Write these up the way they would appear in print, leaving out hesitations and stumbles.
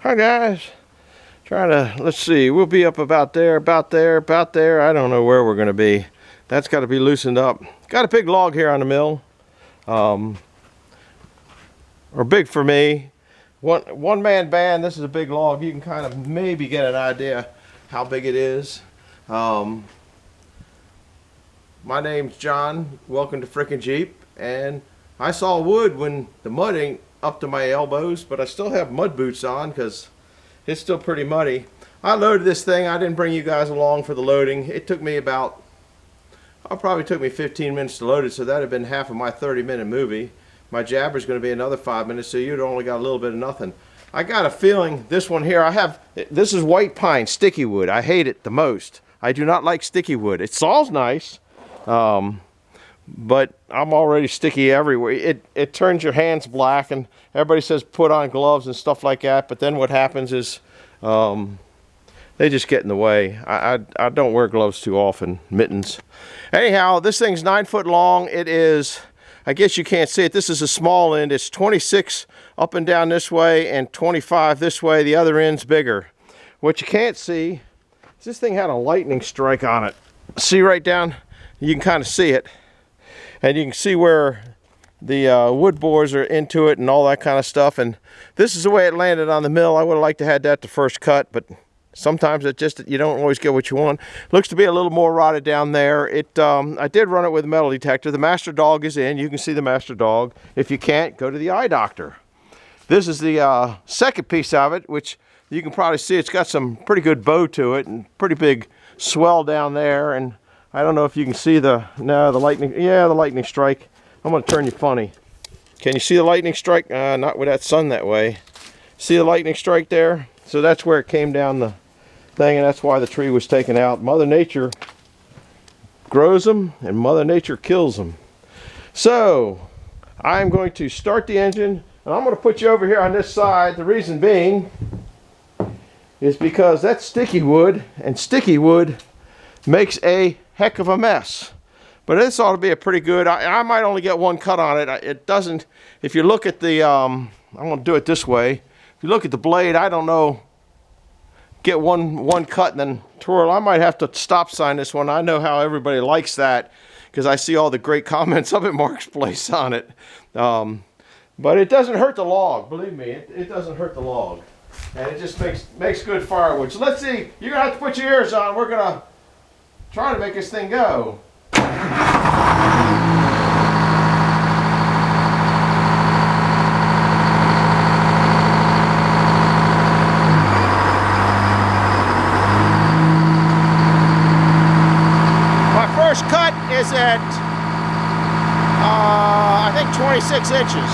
Hi guys. Trying to, let's see, we'll be up about there, about there, about there. I don't know where we're going to be. That's got to be loosened up. Got a big log here on the mill. Or big for me. One man band, this is a big log. You can kind of maybe get an idea how big it is. My name's John. Welcome to Frickin' Jeep. And I saw wood when the mud ain't up to my elbows, but I still have mud boots on because it's still pretty muddy. I loaded this thing. I didn't bring you guys along for the loading. It took me probably took me 15 minutes to load it, so that'd have been half of my 30-minute movie. My jabber's going to be another 5 minutes, so you'd only got a little bit of nothing. I got a feeling this one here, this is white pine, sticky wood. I hate it the most. I do not like sticky wood. It saws nice, but I'm already sticky everywhere. It turns your hands black, and everybody says put on gloves and stuff like that, but then what happens is they just get in the way. I don't wear gloves too often, mittens. Anyhow, this thing's 9 foot long. It is, I guess you can't see it, this is a small end. It's 26 up and down this way and 25 this way. The other end's bigger. What you can't see is this thing had a lightning strike on it. See right down? You can kind of see it. And you can see where the wood bores are into it and all that kind of stuff. And this is the way it landed on the mill. I would have liked to have had that the first cut, but sometimes you don't always get what you want. Looks to be a little more rotted down there. I did run it with a metal detector. The master dog is in. You can see the master dog. If you can't, go to the eye doctor. This is the second piece of it, which you can probably see. It's got some pretty good bow to it and pretty big swell down there. And I don't know if you can see the lightning. Yeah, the lightning strike. I'm going to turn you funny. Can you see the lightning strike? Not with that sun that way. See the lightning strike there? So that's where it came down the thing, and that's why the tree was taken out. Mother Nature grows them, and Mother Nature kills them. So I'm going to start the engine, and I'm going to put you over here on this side. The reason being is because that's sticky wood, and sticky wood makes a heck of a mess. But this ought to be a pretty good, I might only get one cut on it. It doesn't, if you look at the, I'm going to do it this way. If you look at the blade, I don't know, get one cut and then twirl. I might have to stop sign this one. I know how everybody likes that because I see all the great comments up at Mark's Place on it. But it doesn't hurt the log, believe me, it doesn't hurt the log. And it just makes good firewood. So let's see, you're going to have to put your ears on. We're going to try to make this thing go. My first cut is at, I think 26 inches.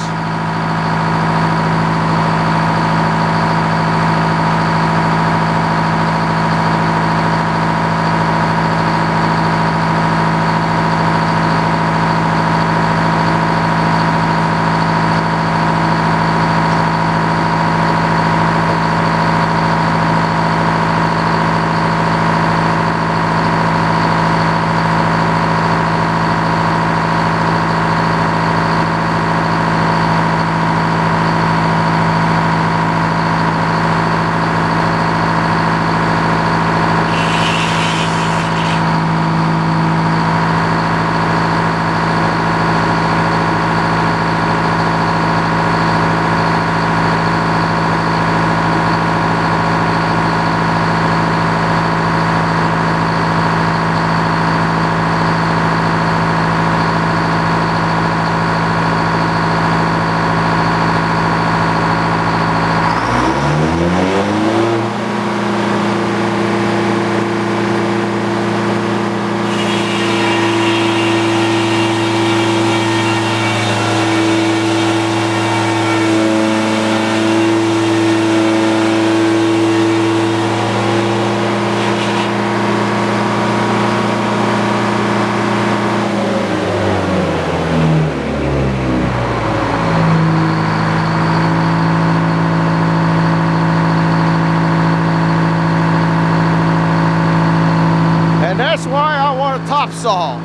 Top saw.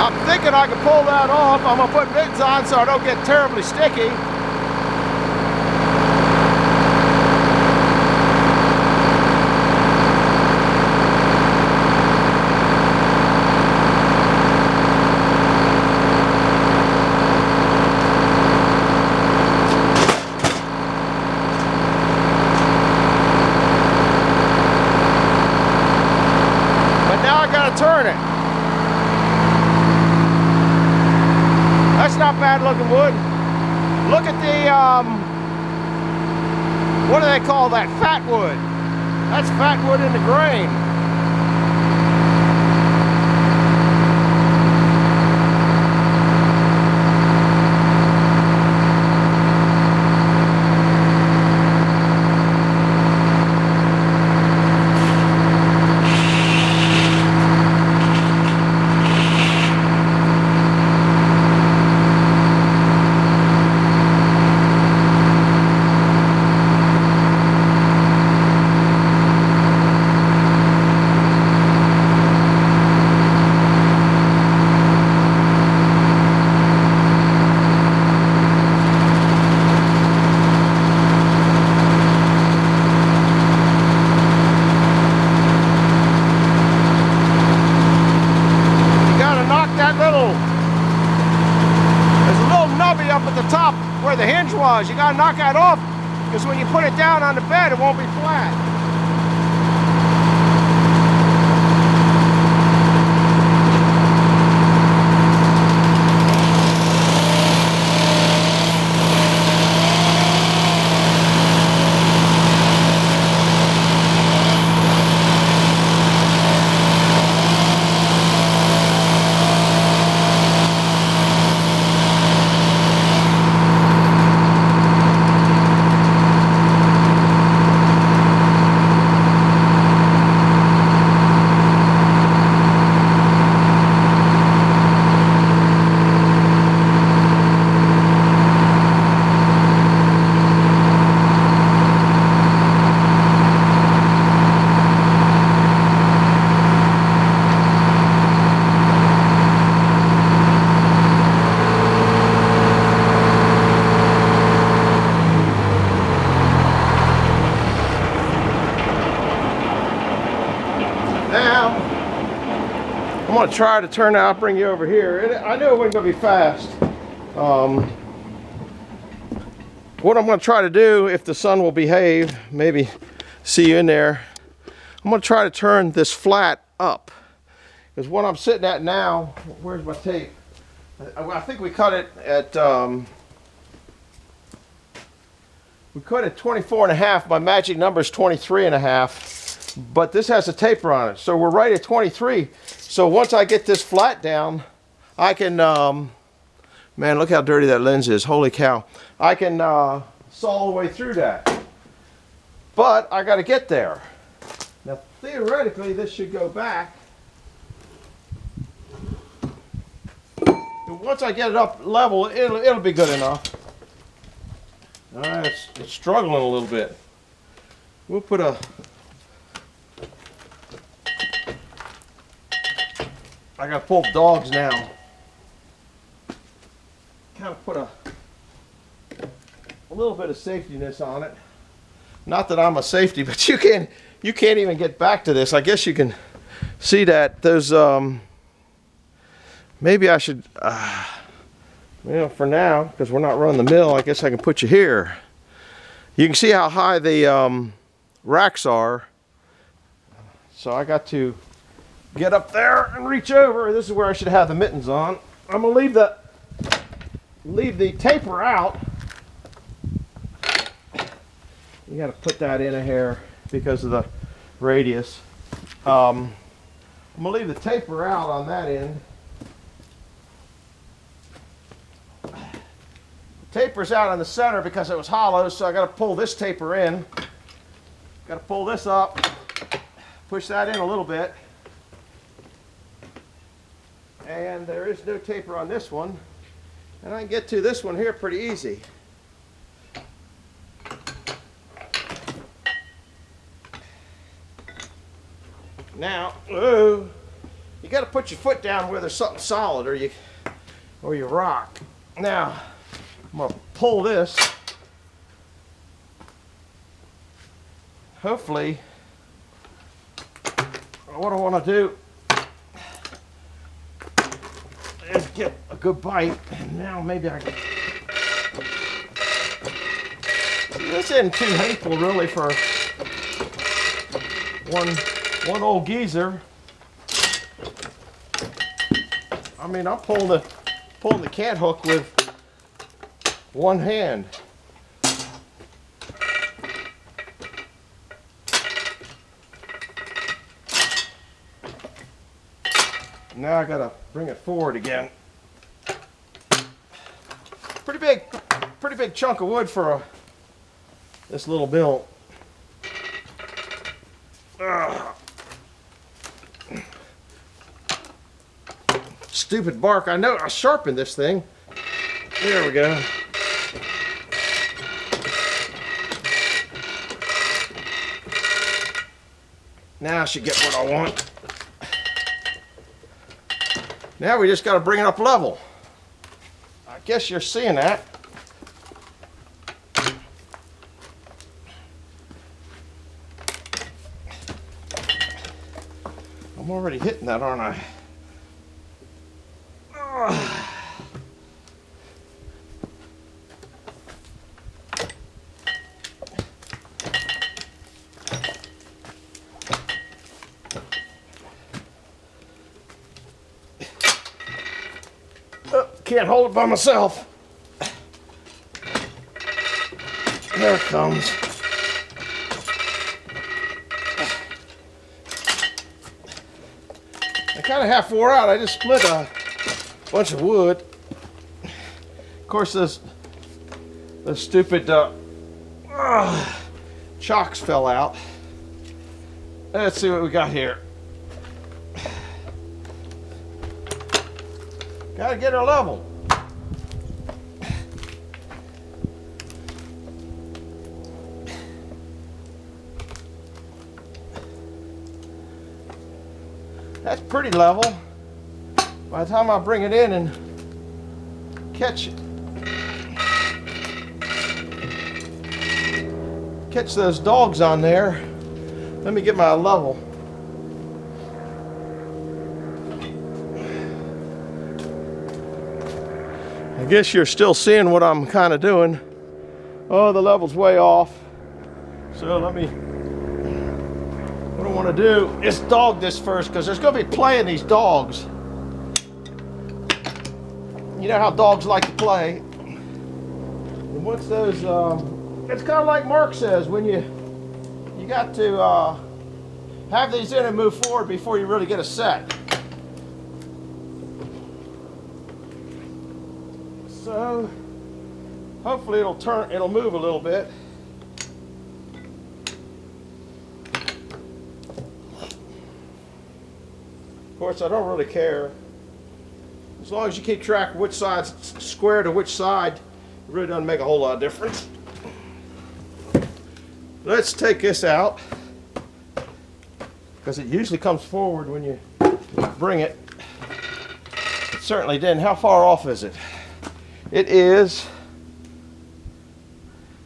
I'm thinking I can pull that off. I'm gonna put mittens on so I don't get terribly sticky. looking wood. Look at the, what do they call that? Fat wood. That's fat wood in the grain. Up at the top where the hinge was. You got to knock that off because when you put it down on the bed, it won't be flat. I'm going to try to turn out, bring you over here. I knew it wasn't going to be fast. What I'm going to try to do, if the sun will behave, maybe see you in there, I'm going to try to turn this flat up. Because what I'm sitting at now, where's my tape? I think we cut it at, we cut it 24.5. My magic number is 23.5. But this has a taper on it. So we're right at 23. So once I get this flat down, I can, man, look how dirty that lens is. Holy cow. I can saw all the way through that. But I got to get there. Now, theoretically, this should go back. And once I get it up level, it'll be good enough. All right, it's struggling a little bit. We'll put a... I gotta pull dogs now. Kind of put a little bit of safetiness on it. Not that I'm a safety, but you can't even get back to this. I guess you can see that there's maybe I should you know, for now, because we're not running the mill, I guess I can put you here. You can see how high the racks are. So I got to get up there and reach over. This is where I should have the mittens on. I'm gonna leave the taper out. You got to put that in a hair because of the radius. I'm gonna leave the taper out on that end. The taper's out on the center because it was hollow, so I got to pull this taper in. Got to pull this up, push that in a little bit. And there is no taper on this one. And I can get to this one here pretty easy. Now, you got to put your foot down where there's something solid, or you rock. Now, I'm going to pull this. Hopefully, what I want to do is get a good bite, and now maybe I can. This isn't too hateful really for one old geezer. I mean, I'm pulling the cant hook with one hand. Now I gotta bring it forward again. Pretty big chunk of wood for this little mill. Stupid bark. I know I sharpened this thing. There we go. Now I should get what I want. Now we just got to bring it up level. I guess you're seeing that. I'm already hitting that, aren't I? Can't hold it by myself. There it comes. I kind of half wore out. I just split a bunch of wood. Of course, those stupid chocks fell out. Let's see what we got here. Gotta get her level. That's pretty level. By the time I bring it in and catch those dogs on there, let me get my level. I guess you're still seeing what I'm kind of doing. Oh, the level's way off. So what I want to do is dog this first, because there's going to be play in these dogs. You know how dogs like to play. And once those, it's kind of like Mark says, when you got to have these in and move forward before you really get a set. So hopefully it'll move a little bit. Of course, I don't really care. As long as you keep track of which side's square to which side, it really doesn't make a whole lot of difference. Let's take this out, because it usually comes forward when you bring it. It certainly didn't. How far off is it? It is,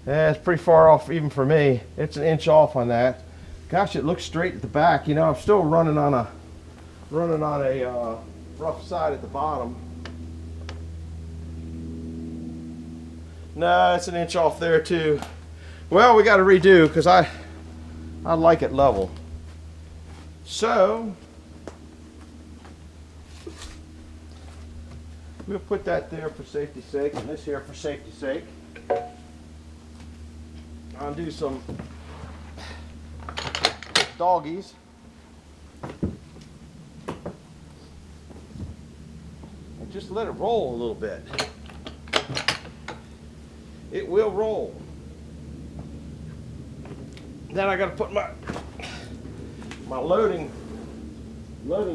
it's pretty far off even for me. It's an inch off on that. Gosh, it looks straight at the back. You know, I'm still running on a rough side at the bottom. No, it's an inch off there too. Well, we got to redo, because I like it level. So we'll put that there for safety's sake, and this here for safety's sake. I'll do some doggies. And just let it roll a little bit. It will roll. Then I got to put my loading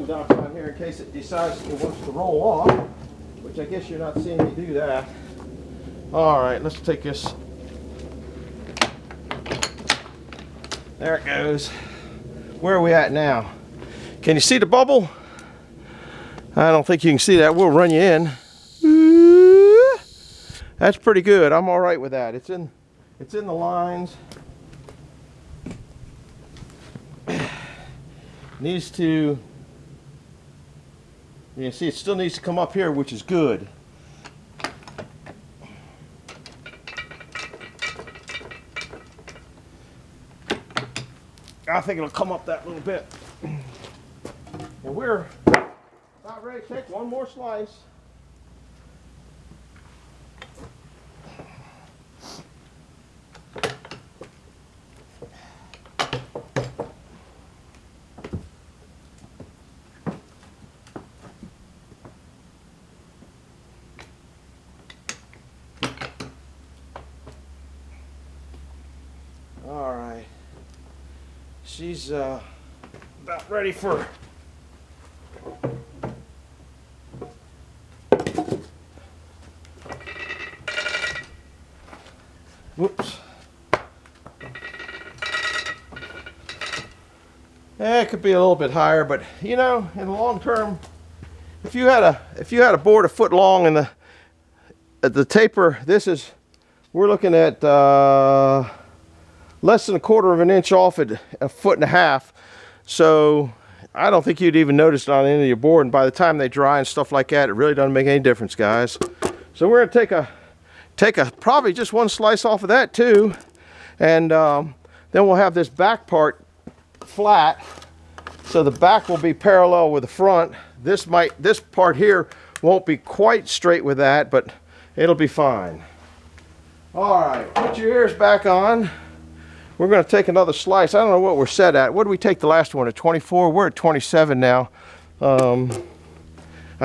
dock on here in case it decides it wants to roll off, which I guess you're not seeing me do that. All right, let's take this. There it goes. Where are we at now? Can you see the bubble? I don't think you can see that. We'll run you in. That's pretty good. I'm all right with that. It's in the lines. Needs to, you see, it still needs to come up here, which is good. I think it'll come up that little bit. And we're about ready to take one more slice. she's about ready for. Whoops. Yeah, it could be a little bit higher, but you know, in the long term, if you had a board a foot long and the taper, we're looking at less than 1/4 of an inch off at 1.5 feet. So I don't think you'd even notice it on any of your board, and by the time they dry and stuff like that, it really doesn't make any difference, guys. So we're gonna take a probably just one slice off of that too, and then we'll have this back part flat, so the back will be parallel with the front. This part here won't be quite straight with that, but it'll be fine. All right, put your ears back on. We're going to take another slice. I don't know what we're set at. What did we take the last one at? 24? We're at 27 now. I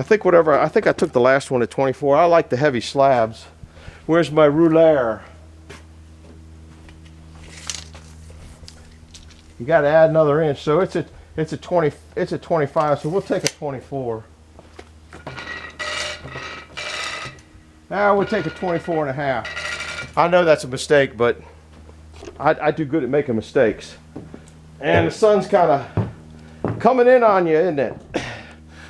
think I took the last one at 24. I like the heavy slabs. Where's my ruler? You got to add another inch, so it's a 25. So we'll take a 24. Now we'll take a 24.5. I know that's a mistake, but I do good at making mistakes. And the sun's kind of coming in on you, isn't it?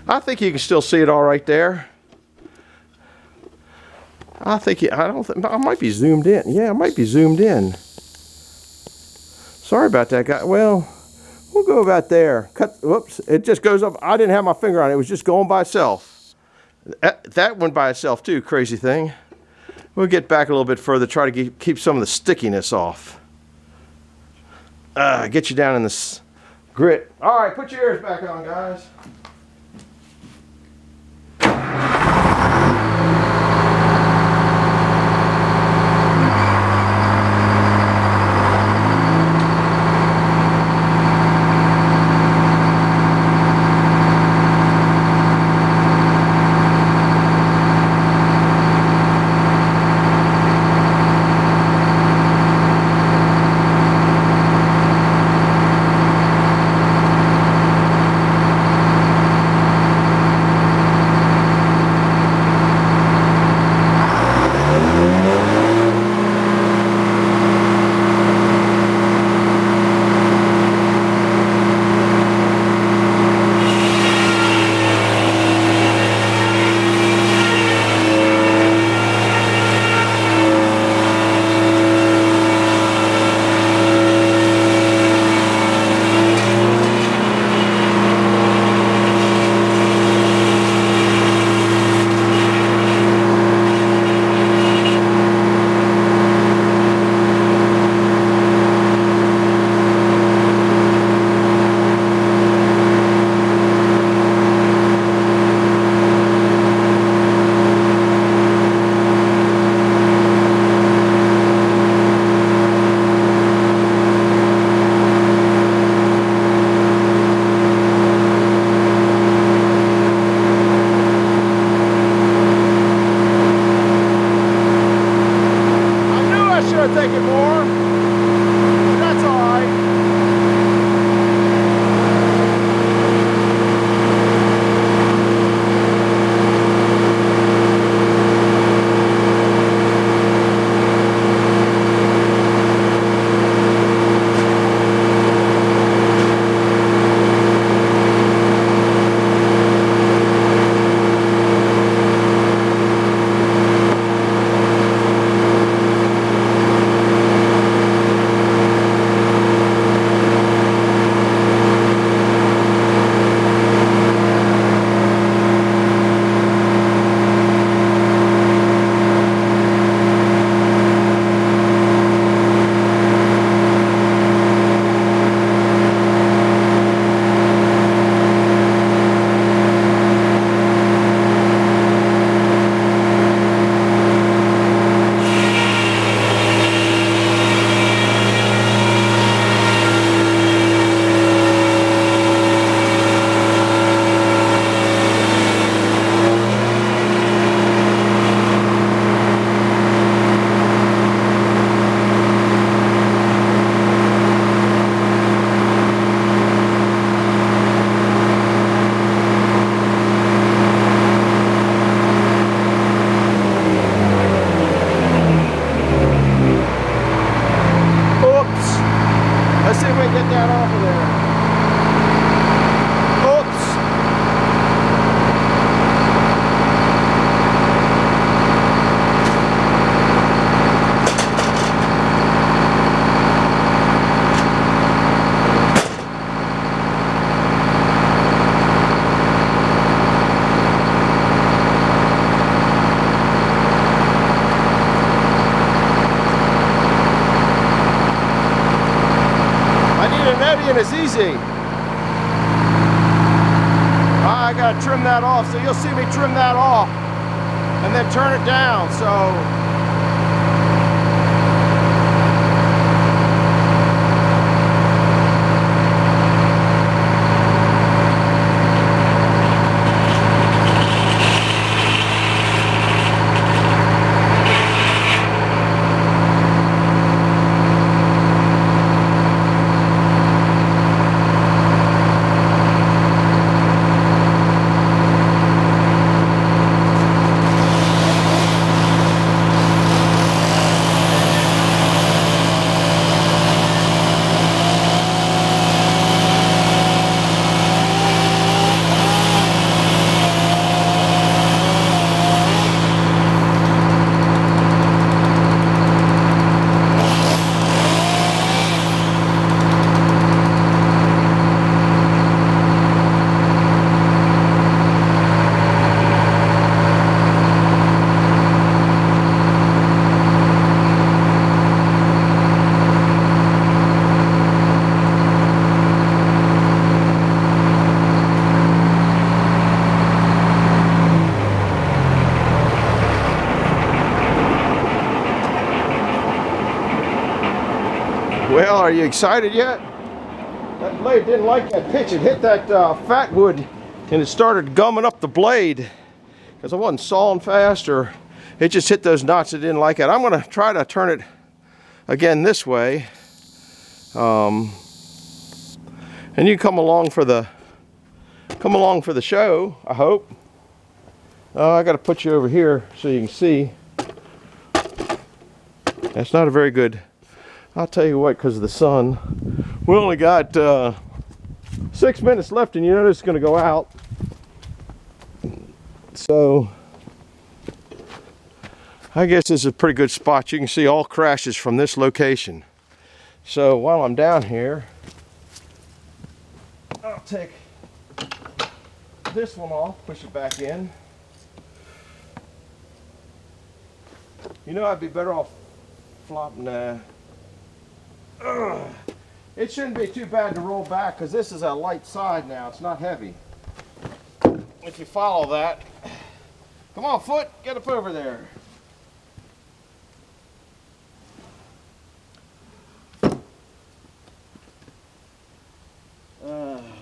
I think you can still see it all right there. I might be zoomed in. Yeah, I might be zoomed in. Sorry about that, guy. Well, we'll go about there. Whoops, it just goes up. I didn't have my finger on it. It was just going by itself. That went by itself too, crazy thing. We'll get back a little bit further, try to keep some of the stickiness off. Get you down in this grit. All right, put your ears back on, guys. steady and it's easy. I gotta trim that off, so you'll see me trim that off and then turn it down. So well, are you excited yet? That blade didn't like that pitch. It hit that fat wood and it started gumming up the blade because I wasn't sawing fast, or it just hit those knots. It didn't like it. I'm going to try to turn it again this way. And you come along for the show, I hope. I got to put you over here so you can see. That's not a very good. I'll tell you what, because of the sun, we only got 6 minutes left, and you know it's going to go out. So I guess this is a pretty good spot. You can see all crashes from this location. So while I'm down here, I'll take this one off, push it back in. You know, I'd be better off flopping. It shouldn't be too bad to roll back because this is a light side now. It's not heavy. If you follow that. Come on, foot, get up over there.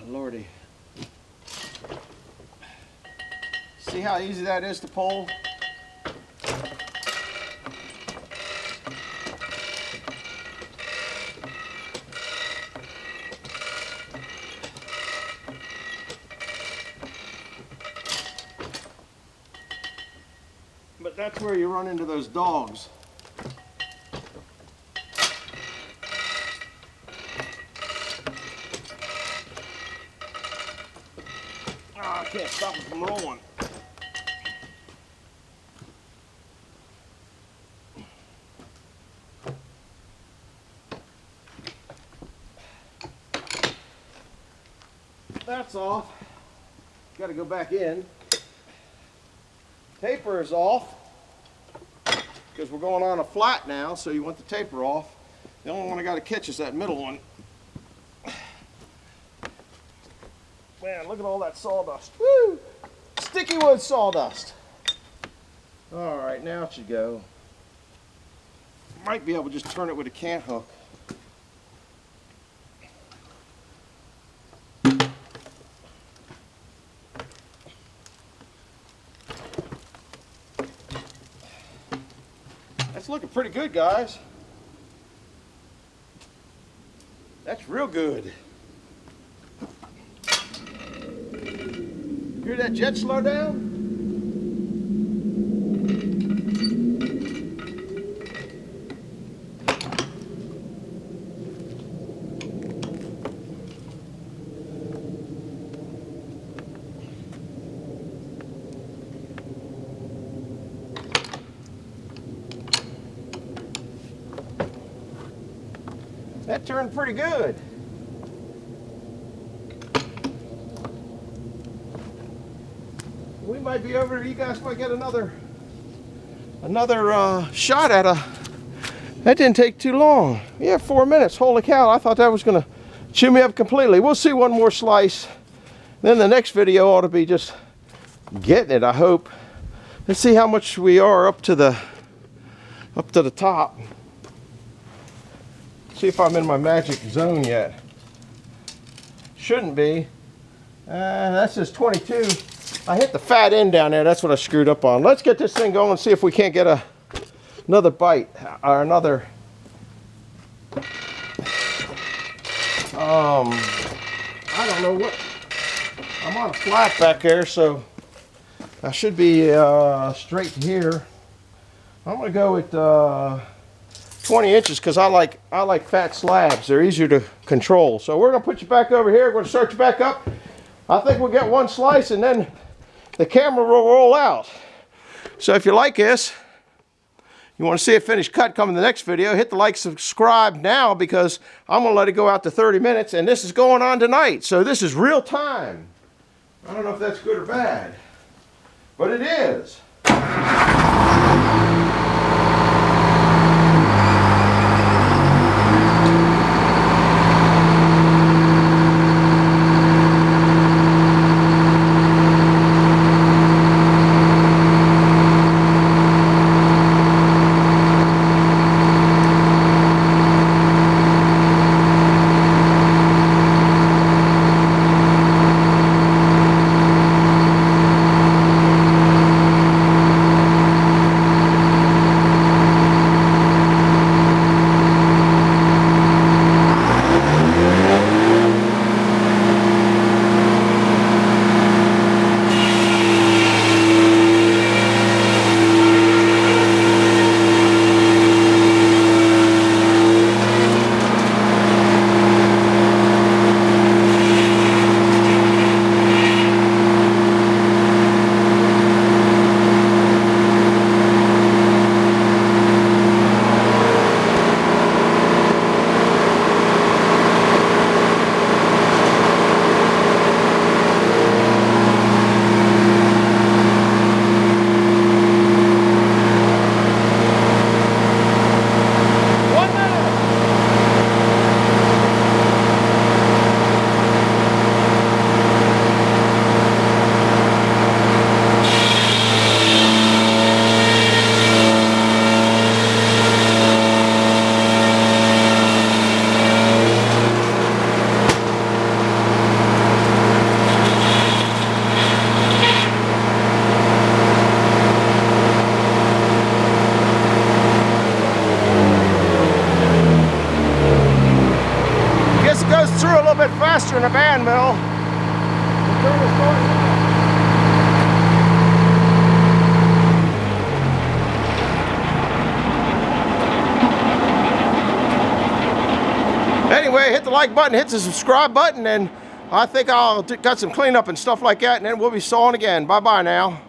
Lordy. See how easy that is to pull? But that's where you run into those dogs. I can't stop it from rolling. That's off. Got to go back in. Taper is off because we're going on a flat now, so you want the taper off. The only one I got to catch is that middle one. Man, look at all that sawdust. Woo! Sticky wood sawdust. All right, now it should go. Might be able to just turn it with a cant hook. That's looking pretty good, guys. That's real good. Hear that jet slow down? That turned pretty good. We might be over. You guys might get another shot at a. That didn't take too long. Yeah, 4 minutes. Holy cow! I thought that was gonna chew me up completely. We'll see one more slice. Then the next video ought to be just getting it, I hope. Let's see how much we are up to the top. See if I'm in my magic zone yet. Shouldn't be. That says 22. I hit the fat end down there. That's what I screwed up on. Let's get this thing going and see if we can't get another bite or another. I don't know what. I'm on a flat back there, so I should be straight to here. I'm gonna go with 20 inches because I like fat slabs. They're easier to control. So we're gonna put you back over here. We're gonna start you back up. I think we'll get one slice and then the camera will roll out. So if you like this, you want to see a finished cut come in the next video, hit the like, subscribe now, because I'm gonna let it go out to 30 minutes and this is going on tonight. So this is real time. I don't know if that's good or bad, but it is. Through a little bit faster in a band mill. Anyway, hit the like button, hit the subscribe button, and I think I'll got some cleanup and stuff like that, and then we'll be sawing again. Bye-bye now.